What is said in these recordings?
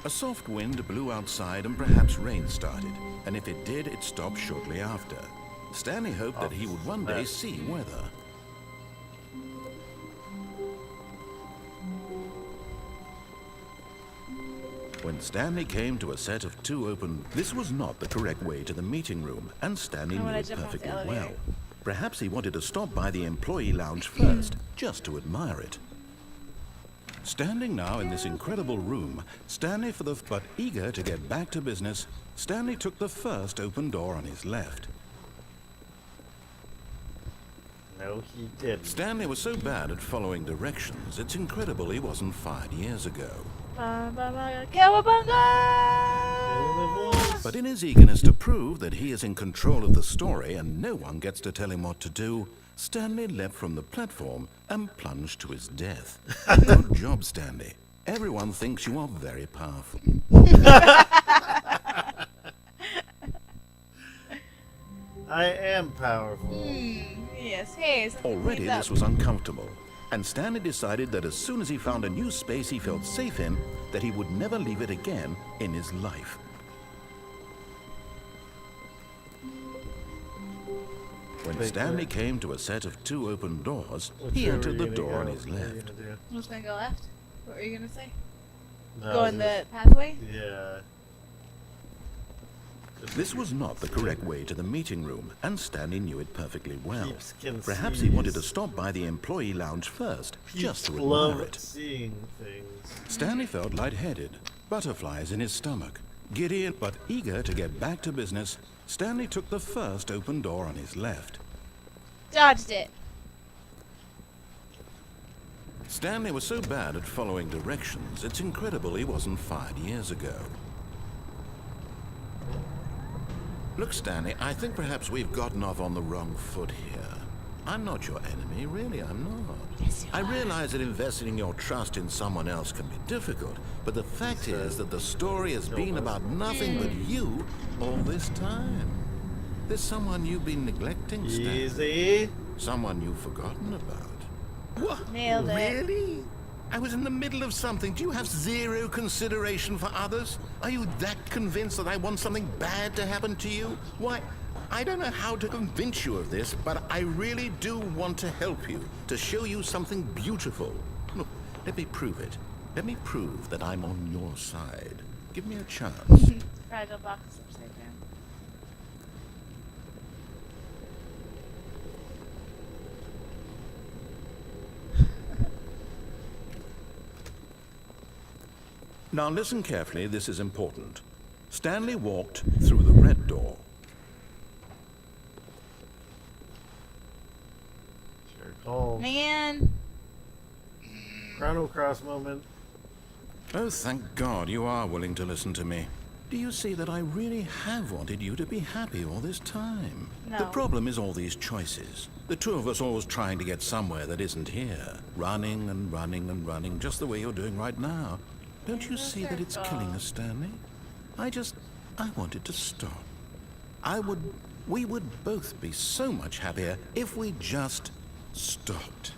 A soft wind blew outside and perhaps rain started, and if it did, it stopped shortly after. Stanley hoped that he would one day see weather. When Stanley came to a set of two open... This was not the correct way to the meeting room, and Stanley knew it perfectly well. Perhaps he wanted to stop by the employee lounge first, just to admire it. Standing now in this incredible room, but eager to get back to business, Stanley took the first open door on his left. No, he didn't. Stanley was so bad at following directions, it's incredible he wasn't fired years ago. But in his eagerness to prove that he is in control of the story and no one gets to tell him what to do, Stanley leapt from the platform and plunged to his death. Good job, Stanley. Everyone thinks you are very powerful. I am powerful. Yes, hey. Already this was uncomfortable, and Stanley decided that as soon as he found a new space he felt safe in, that he would never leave it again in his life. When Stanley came to a set of two open doors, he entered the door on his left. I'm just gonna go left. What were you gonna say? No, Go in the pathway? Yeah. This was not the correct way to the meeting room, and Stanley knew it perfectly well. Sheepskin Perhaps he wanted to stop by the employee lounge first, just to admire love it. seeing things. Stanley felt lightheaded, butterflies in his stomach. Giddy but eager to get back to business, Stanley took the first open door on his left. Dodged it. Stanley was so bad at following directions, it's incredible he wasn't fired years ago. Look, Stanley, I think perhaps we've gotten off on the wrong foot here. I'm not your enemy, really, I'm not. Yes, you I are. realize that investing your trust in someone else can be difficult, but the fact is that the story has been about nothing but you all this time. There's someone you've been neglecting, Stanley. Easy. Someone you've forgotten about. What? Nailed it. Really? I was in the middle of something. Do you have zero consideration for others? Are you that convinced that I want something bad to happen to you? Why, I don't know how to convince you of this, but I really do want to help you, to show you something beautiful. Look, let me prove it. Let me prove that I'm on your side. Give me a chance. Fragile box is upside down. Now listen carefully, this is important. Stanley walked through the red door. Sure call. Man. Chrono Cross moment. Oh, thank God you are willing to listen to me. Do you see that I really have wanted you to be happy all this time? No. The problem is all these choices. The two of us always trying to get somewhere that isn't here. Running and running and running, just the way you're doing right now. Don't you see that it's killing us, Stanley? I wanted to stop. We would both be so much happier if we just stopped.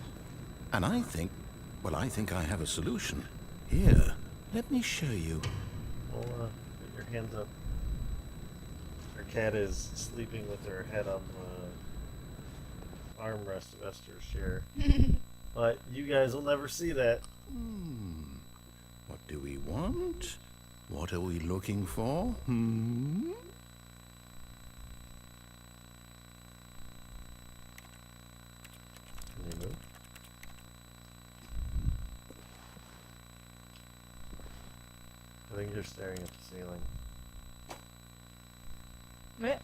And I think I have a solution. Here, let me show you. Well, put your hands up. Our cat is sleeping with her head on the armrest of Esther's chair. But you guys will never see that. What do we want? What are we looking for? Can you move? I think you're staring at the ceiling. What?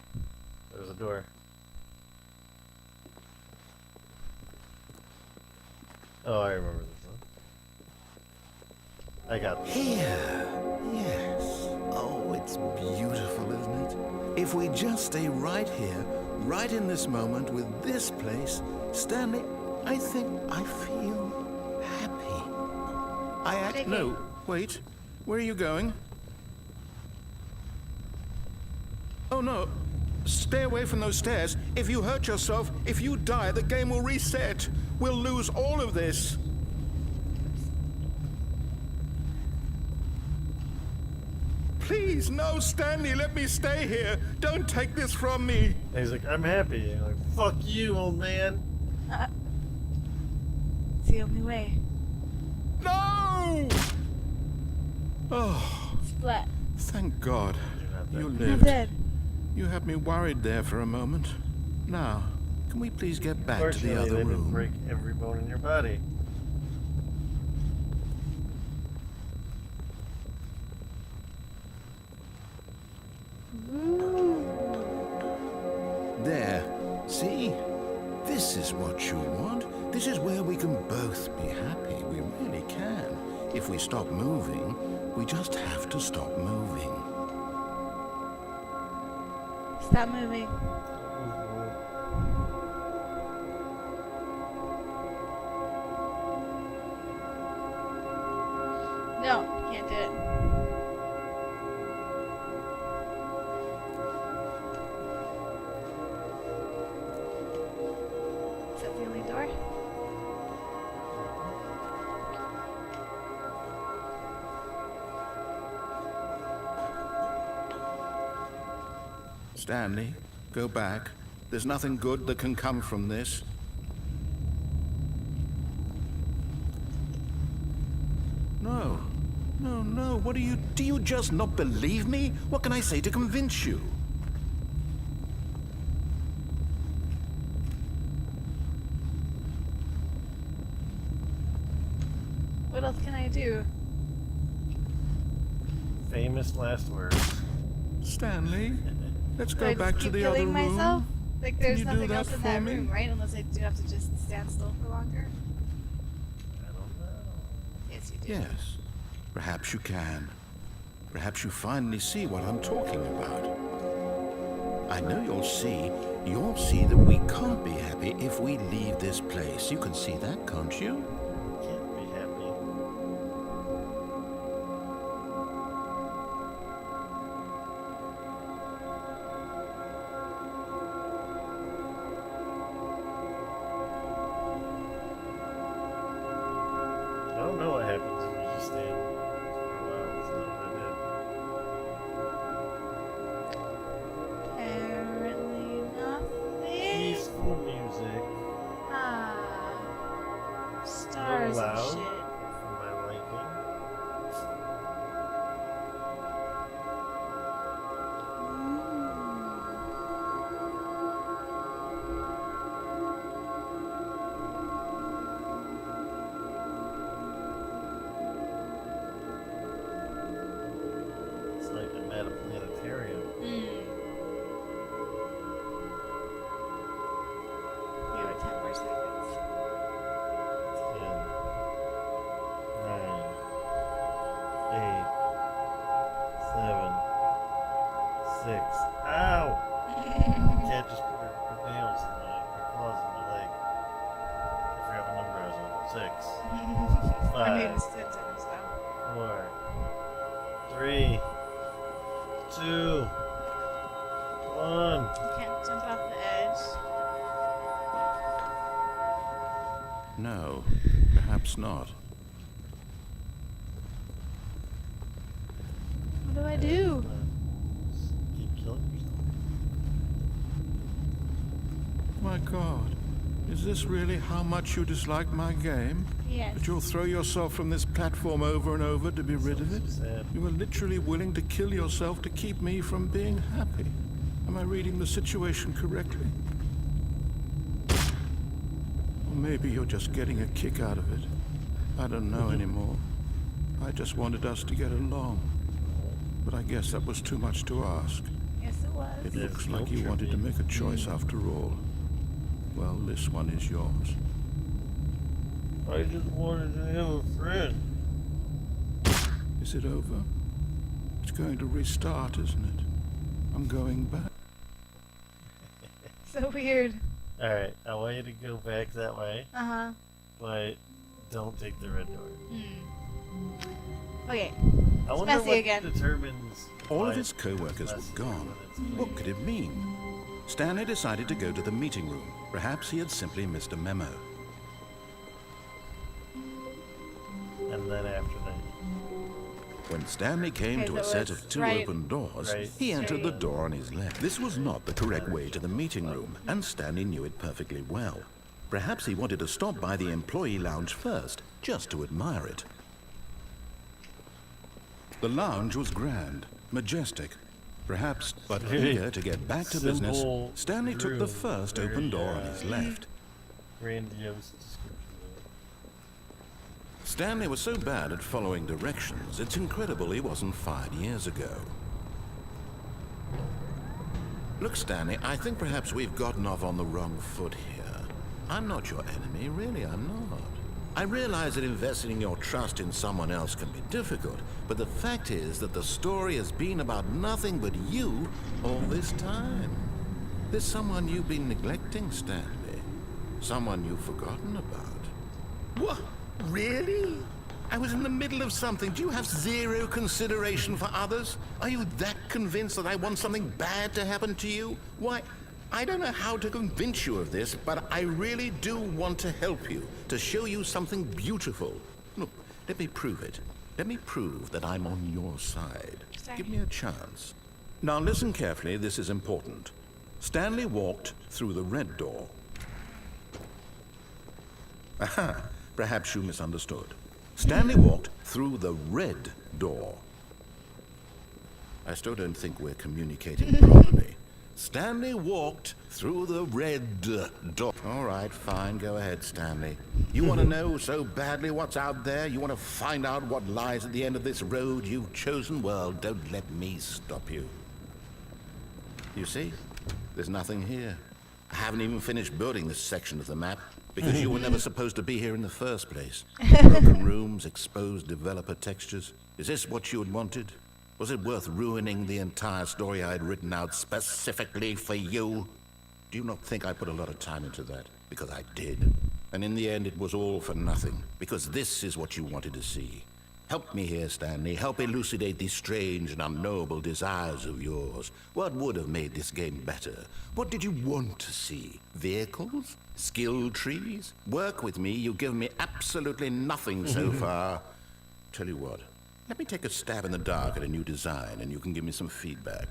There's a door. Oh, I remember this one. I got this. Here. Yes. Oh, it's beautiful, isn't it? If we just stay right here, right in this moment with this place, Stanley, I think I feel happy. No, wait. Where are you going? Oh, no. Stay away from those stairs. If you hurt yourself, if you die, the game will reset. We'll lose all of this. please, no, Stanley, let me stay here. Don't take this from me. And he's like, I'm happy. And you're like, fuck you, old man. It's the only way. No! Oh, Splat. thank God. You I'm lived. dead. You had me worried there for a moment. Now, can we please get back to the Fortunately, other they didn't room? break every bone in your body. There. See? This is what you want. This is where we can both be happy. We really can. If we stop moving, we just have to stop moving. Stop moving. No, can't do it. Is that the only door? Stanley, go back. There's nothing good that can come from this. No. No, no. What do you just not believe me? What can I say to convince you? What else can I do? Famous last words. Stanley, let's Do go I just back to keep the other killing room. myself? Like, Can there's you do nothing that else in for that me? room, right? Unless I do have to just stand still for longer. I don't know. Yes, you do. Yes. Perhaps you can. Perhaps you finally see what I'm talking about. I know you'll see. You'll see that we can't be happy if we leave this place. You can see that, can't you? Can't be happy. I don't know what happens if you just stand for a while. That's not what I did. Apparently nothing. Peaceful music. Ah. A Stars little and loud shit. for my liking. It's like I'm at a planetarium. You have 10 more seconds. 10, 9, 8, 7, 6. Ow! You can't just put her nails in my claws in my leg. I forgot what number I was on. 6, I made a 5, sentence, so. 4, 3, 2, 1. You can't jump off the edge. No, perhaps not. What do I do? Just keep killing yourself. My God, is this really how much you dislike my game? Yes. That you'll throw yourself from this platform over and over to be rid of it? So sad. You are literally willing to kill yourself to keep me from being happy. Am I reading the situation correctly? Or maybe you're just getting a kick out of it. I don't know anymore. I just wanted us to get along. But I guess that was too much to ask. Yes, it was. It There's looks no like you wanted to tripping. make a choice after all. Well, this one is yours. I just wanted to have a friend. Is it over? It's going to restart, isn't it? I'm going back. So weird. Alright, I want you to go back that way, Uh-huh. but don't take the red door. Okay. I wonder messy what again. determines All of why his co-workers it's were gone. when it's What could it mean? Stanley decided to go to the meeting room. Perhaps he had simply missed a memo. And then after that, When Stanley came Okay, to a so set it's of two right- open doors, Right. he entered the Straight. door on his left. This was not the correct way to the meeting room, and Stanley knew it perfectly well. Perhaps he wanted to stop by the employee lounge first, just to admire it. The lounge was grand, majestic, perhaps, but Very eager to get back to business, simple Stanley took the room. first Very, open door on his left. Grandiose description. Stanley was so bad at following directions, it's incredible he wasn't fired years ago. Look, Stanley, I think perhaps we've gotten off on the wrong foot here. I'm not your enemy, really, I'm not. I realize that investing your trust in someone else can be difficult, but the fact is that the story has been about nothing but you all this time. There's someone you've been neglecting, Stanley. Someone you've forgotten about. What? Really? I was in the middle of something. Do you have zero consideration for others? Are you that convinced that I want something bad to happen to you? Why, I don't know how to convince you of this, but I really do want to help you, to show you something beautiful. Look, let me prove it. Let me prove that I'm on your side. Sorry. Give me a chance. Now listen carefully, this is important. Stanley walked through the red door. Aha, perhaps you misunderstood. Stanley walked through the red door. I still don't think we're communicating properly. Stanley walked through the red door. All right, fine, go ahead, Stanley. You want to know so badly what's out there? You want to find out what lies at the end of this road you've chosen? Well, don't let me stop you. You see, there's nothing here. I haven't even finished building this section of the map, because you were never supposed to be here in the first place. Broken rooms, exposed developer textures. Is this what you had wanted? Was it worth ruining the entire story I had written out specifically for you? Do you not think I put a lot of time into that? Because I did. And in the end, it was all for nothing, because this is what you wanted to see. Help me here, Stanley. Help elucidate these strange and unknowable desires of yours. What would have made this game better? What did you want to see? Vehicles? Skill trees? Work with me. You've given me absolutely nothing so far. Tell you what, let me take a stab in the dark at a new design and you can give me some feedback.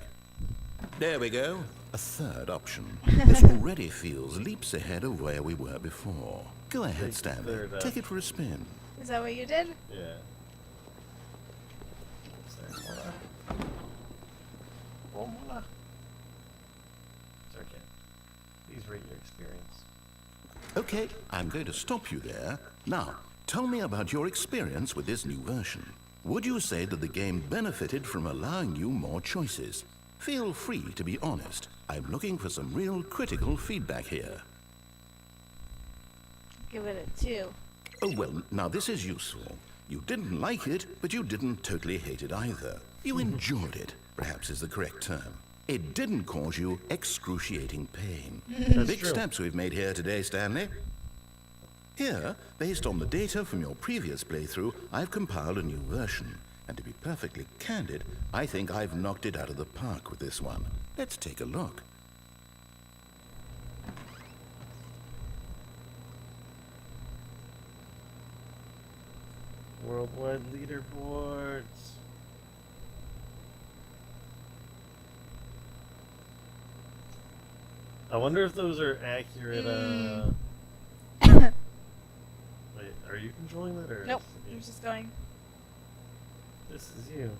There we go. A third option. This already feels leaps ahead of where we were before. Go ahead, Stanley. Take it for a spin. Is that what you did? Yeah. Formula. It's okay. Please rate your experience. Okay, I'm going to stop you there. Now, tell me about your experience with this new version. Would you say that the game benefited from allowing you more choices? Feel free to be honest. I'm looking for some real critical feedback here. Give it a 2. Oh, well, now this is useful. You didn't like it, but you didn't totally hate it either. You enjoyed it, perhaps is the correct term. It didn't cause you excruciating pain. Big true. steps we've made here today, Stanley. Here, based on the data from your previous playthrough, I've compiled a new version. And to be perfectly candid, I think I've knocked it out of the park with this one. Let's take a look. Worldwide leaderboards. I wonder if those are accurate. Wait, are you controlling that or? Nope. is it I'm me? just going. This is you.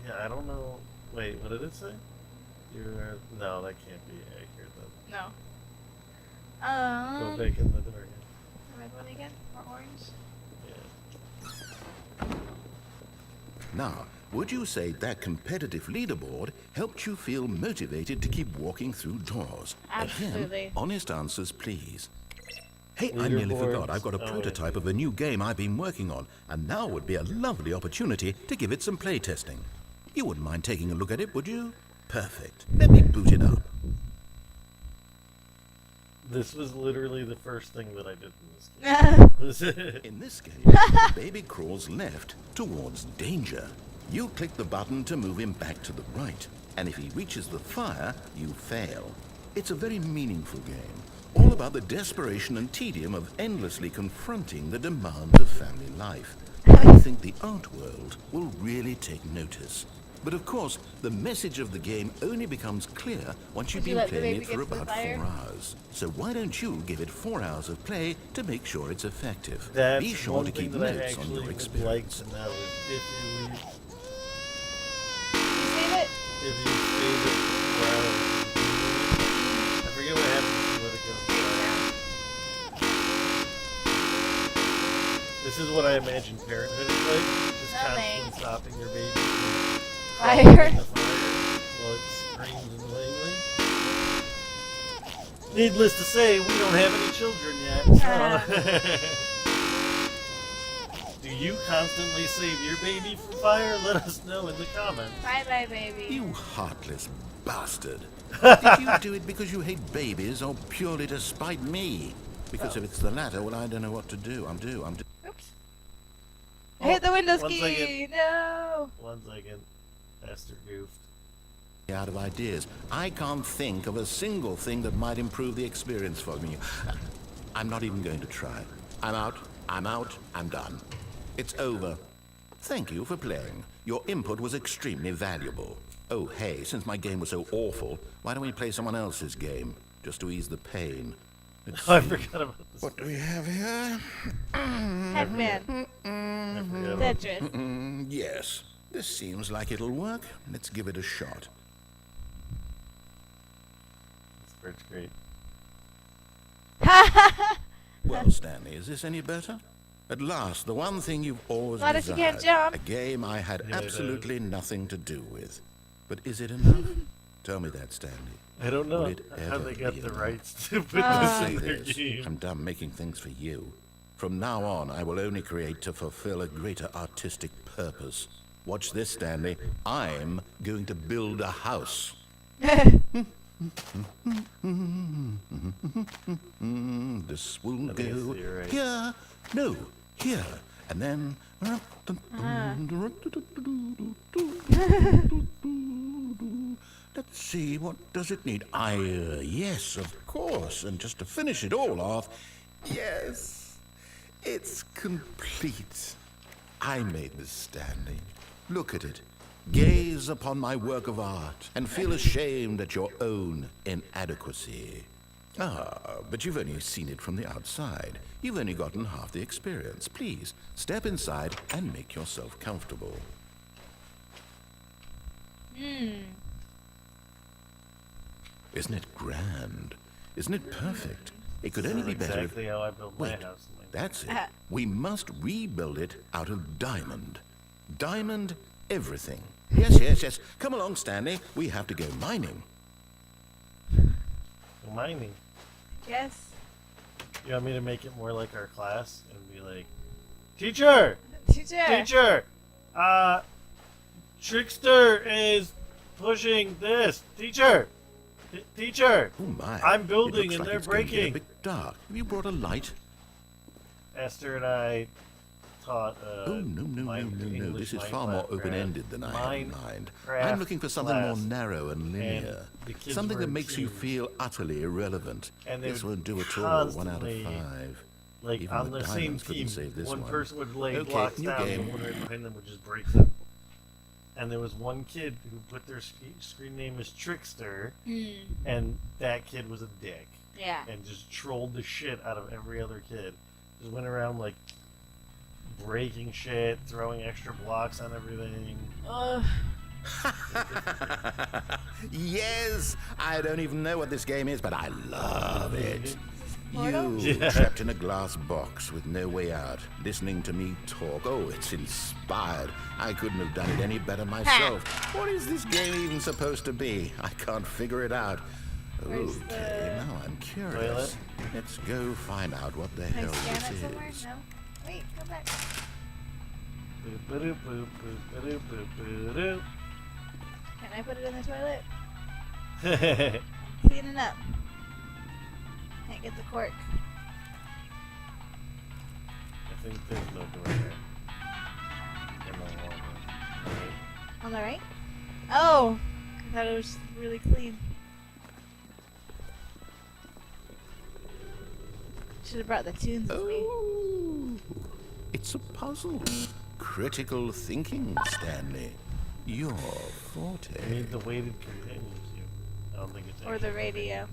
Yeah, I don't know. Wait, what did it say? You're no, that can't be accurate then. No. Go back in the door again. Red one again? Or orange? Yeah. Now, would you say that competitive leaderboard helped you feel motivated to keep walking through doors? Absolutely. Again, honest answers, please. Hey, I nearly Leaderboards. forgot. I've got a Oh, prototype of a new game I've been working on, and now would be a lovely opportunity to give it some play testing. You wouldn't mind taking a look at it, would you? Perfect. Let me boot it up. This was literally the first thing that I did in this game. In this game, the baby crawls left towards danger. You click the button to move him back to the right, and if he reaches the fire, you fail. It's a very meaningful game, all about the desperation and tedium of endlessly confronting the demands of family life. I think the art world will really take notice. But of course, the message of the game only becomes clear once you've Would you been let the playing baby it for get to the about fire? 4 hours. So why don't you give it 4 hours of play to make sure it's effective? That's Be sure one to thing keep that I notes on actually your would like experience. to know is if you leave, You save it? if you save it for hours. I forget what happens when you let it go. This is what I imagine parenthood is like. Just No, constantly thanks. stopping your baby from Fire. falling in the fire while it screams annoyingly. Needless to say, we don't have any children yet. Do you constantly save your baby from fire? Let us know in the comments. Bye, baby. You heartless bastard. Did you do it because you hate babies or purely to spite me? Because if it's the latter, well, I don't know what to do. I'm due. Oops. I hit the windows one key. second. No. 1 second. Esther goofed. Out of ideas. I can't think of a single thing that might improve the experience for me. I'm not even going to try. I'm out. I'm done. It's over. Thank you for playing. Your input was extremely valuable. Oh, hey, since my game was so awful, why don't we play someone else's game? Just to ease the pain. Let's I see. forgot about this. What do we have here? Headman. I forgot about Tetris. Yes. This seems like it'll work. Let's give it a shot. this. Part's great. Well, Stanley, is this any better? At last, the one thing you've always Not if you can't desired. jump. A game I had Yeah, it absolutely nothing to do with. But is it enough? Tell me that, Stanley. I don't know Will it how ever they got be the enough? rights to put Ah. this in Say their this, game. I'm done making things for you. From now on, I will only create to fulfill a greater artistic purpose. Watch this, Stanley. I'm going to build a house. This will I think I go see you're right. here, no, here, and then. Let's see, what does it need? Yes, of course. And just to finish it all off, yes, it's complete. I made this, Stanley. Look at it. Gaze upon my work of art and feel ashamed at your own inadequacy. Ah, but you've only seen it from the outside. You've only gotten half the experience. Please, step inside and make yourself comfortable. Isn't it grand? Isn't it perfect? It could only be better if... Exactly how I built my Wait, house. Like, that's it. We must rebuild it out of diamond. Diamond everything. Yes. Come along, Stanley. We have to go mining. mining. Yes. You want me to make it more like our class and be like, Teacher! Teacher. Trickster is pushing this. Teacher! Teacher! Oh my. I'm It building looks and like they're it's going to get breaking. a bit dark. Have you brought a light? Esther and I taught Oh, no. This is far more open-ended than I had in mind. I'm looking for something more narrow and linear. the kids Something were that in makes you teams. feel utterly irrelevant. And they This would won't do at all. 1 out of constantly, 5. Like Even on the the same diamonds couldn't team, save this one one. person would lay Okay, blocks new down game. and one right behind them would just break them. And there was one kid who put their screen name as Trickster, and that kid was a dick. Yeah. And just trolled the shit out of every other kid. Just went around like breaking shit, throwing extra blocks on everything. Yes! I don't even know what this game is, but I love it. Portal? You, Yeah. trapped in a glass box with no way out, listening to me talk. Oh, it's inspired. I couldn't have done it any better myself. What is this game even supposed to be? I can't figure it out. Where's Okay, the now I'm curious. toilet? Let's go find out what the Can I hell scan it this somewhere? is. No. Wait, come back. Boop, ba-doop, boop, boop, ba-doop, boop, ba-doop. Can I put it in the toilet? I Clean it up. Can't get the cork. think there's no door there. In the water. Right. On the right? Oh! I thought it was really clean. Should have brought the tunes with me. Oh, it's a puzzle. Critical thinking, Stanley. Your forte. I need the weighted companion cube. I don't think it's Or actually the radio.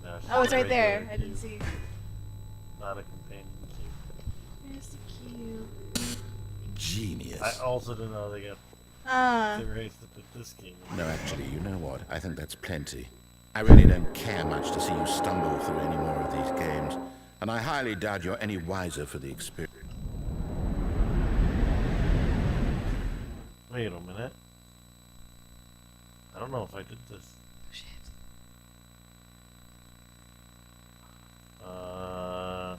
No, it's Oh, it's just a right there. regular I didn't cube, see. not a companion cube. Where's the cube? Genius. I also don't know they got Ah. the race to put this game in. No, actually, you know what? I think that's plenty. I really don't care much to see you stumble through any more of these games, and I highly doubt you're any wiser for the experience. Wait a minute. I don't know if I did this. Oh, shit.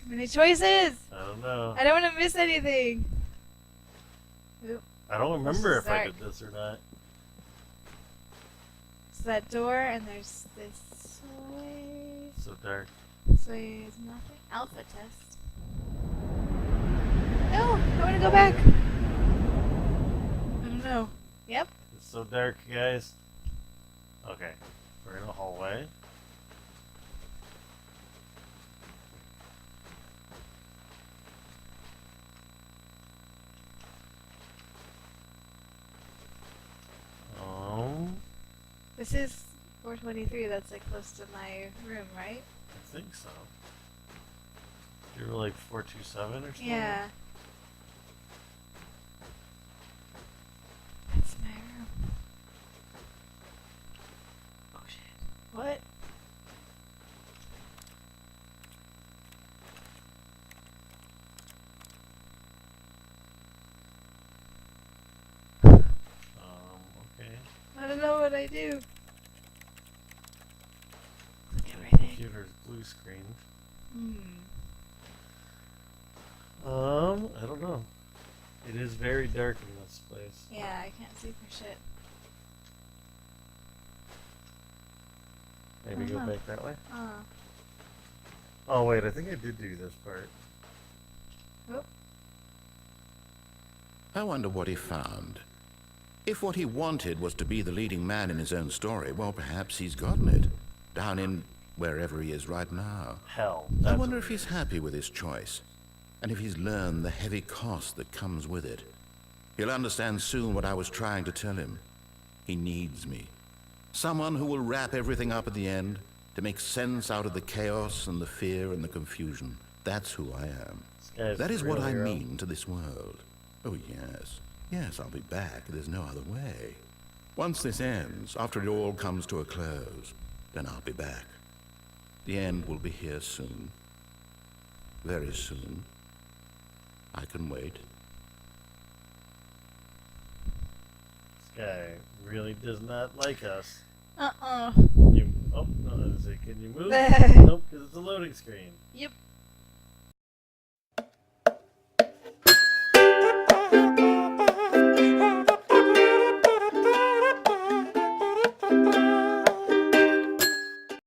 Too many choices. I don't know. I don't want to miss anything. Oop. I don't remember This is if I dark. did this or not. It's that door, and there's this way. So dark. This way is nothing. Alpha test. No, I want to go back. I don't know. Yep. It's so dark, guys. Okay, we're in a hallway. This is 423. That's like close to my room, right? I think so. You were like 427 or something? Yeah. That's my room. Oh shit. What? Okay. I don't know what I do. Look The everything. computer's blue screen. I don't know. It is very dark in this place. Yeah, I can't see for shit. Maybe go Uh-huh. back that way? Oh. Oh wait, I think I did do this part. Oop. I wonder what he found. If what he wanted was to be the leading man in his own story, well, perhaps he's gotten it. Down in wherever he is right now. Hell. I that's wonder what if it he's is. happy with his choice, and if he's learned the heavy cost that comes with it. He'll understand soon what I was trying to tell him. He needs me. Someone who will wrap everything up at the end, to make sense out of the chaos and the fear and the confusion. That's who I am. This guy's That is what real I hero. mean to this world. Oh, yes. Yes, I'll be back. There's no other way. Once this ends, after it all comes to a close, then I'll be back. The end will be here soon. Very soon. I can wait. This guy really does not like us. Uh-uh. You, oh, no, I was like, can you move? Nope, because it's a loading screen. Yep.